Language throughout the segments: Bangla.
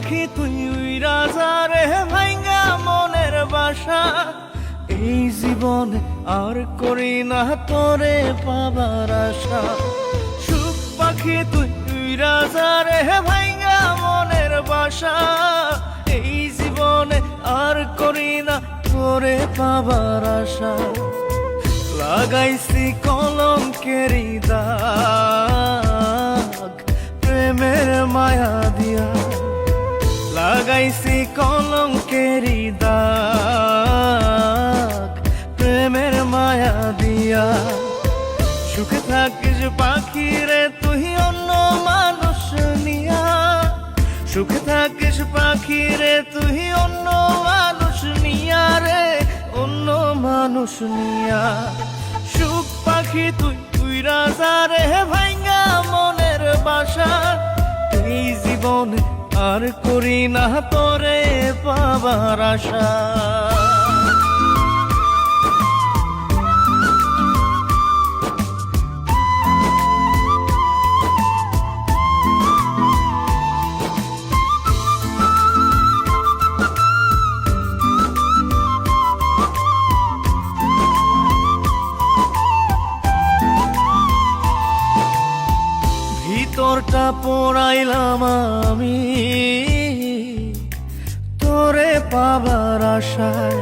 পাখি তুই উইরা যা রে ভাইঙ্গা মনের বাসা, এই জীবনে আর করি না তোরে পাবার আশা। সুখ পাখি তুই উইরা যা রে ভাইঙ্গা মনের বাসা, এই জীবনে আর করি না তোরে পাবার আশা। লাগাইছি কলঙ্কেরি দাগ প্রেমের মায়া দিয়া, লাগাইছি কলঙ্কেরি দাগ প্রেমের মায়া দিয়া। সুখে থাকিস পাখি রে তুই অন্য মানুষ নিয়া, সুখে থাকিস পাখি রে তুই অন্য মানুষ নিয়া রে, অন্য মানুষ নিয়া। সুখ পাখি তুই উইরা যা রে ভাইঙ্গা মনের বাসা, এই জীবনে আর করি না তোরে পাবার আশা। ভিতরটা পোড়াইলাম আমি তোরে পাবার আশায়,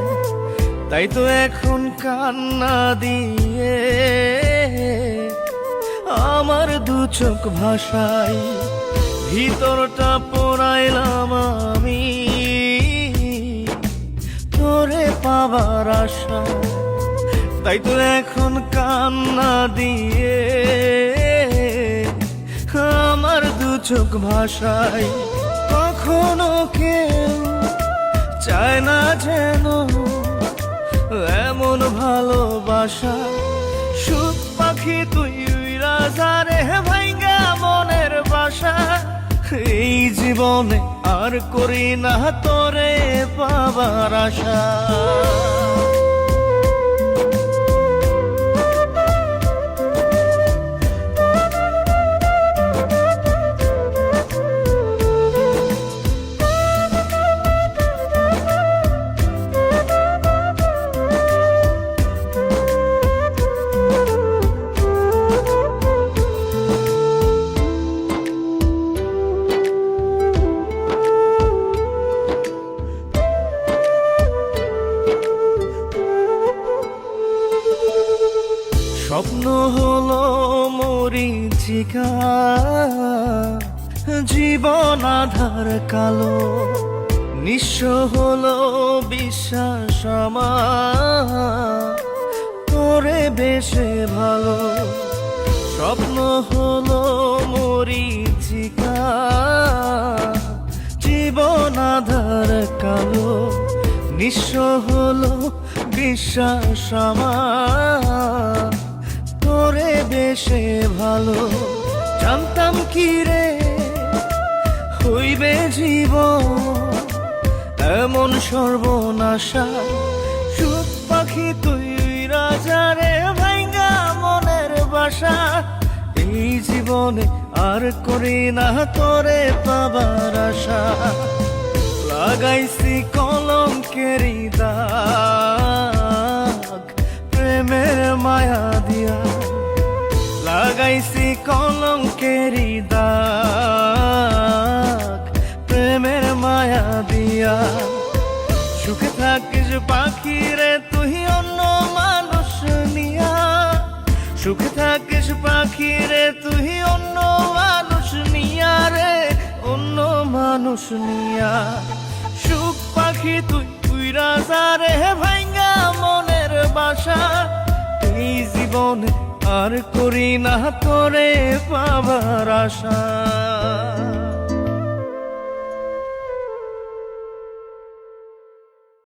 তাই তো এখন কান্না দিয়ে আমার দু চোখ ভাষায়। ভিতরটা পোড়াইলাম আমি তোরে পাবার আশায়, তাই তো এখন কান্না দিয়ে আমার দু চোখ ভাষায়। কখনো কেউ চায় না যেন এমন ভালোবাসা। সুখ পাখি তুই উইরা যা রে ভাইঙ্গা মনের বাসা, এই জীবনে আর করি না তোরে পাবার আশা। স্বপ্ন হলো মরীচিকা, জীবন আধার কালো, নিঃস্ব হলো বিশ্বাস আমার তোরে বেশে ভালো। স্বপ্ন হলো মরীচিকা, জীবন আধার কালো, নিঃস্ব হলো বিশ্বাস আমার তোরে বেশে ভালো। জানতাম কি রে হইবে জীবন এমন সর্বনাশা। সুখ পাখি তুই রাজা রে ভাইঙ্গা মনের বাসা, এই জীবনে আর করি না তোরে পাবার আশা। লাগাইছি কলঙ্কেরি দাগ প্রেমের মায়া দিয়া, লাগাইছি কলঙ্কেরি দাগ প্রেমের মায়া দিয়া। সুখে থাকিস পাখি রে তুই অন্য মানুষ নিয়া, সুখে থাকিস পাখি রে তুই অন্য মানুষ নিয়া রে, অন্য মানুষ নিয়া। সুখ পাখি তুই উইরা যা রে ভাইঙ্গা মনের বাসা, এই জীবনে আর করি না তোরে পাবার আশা।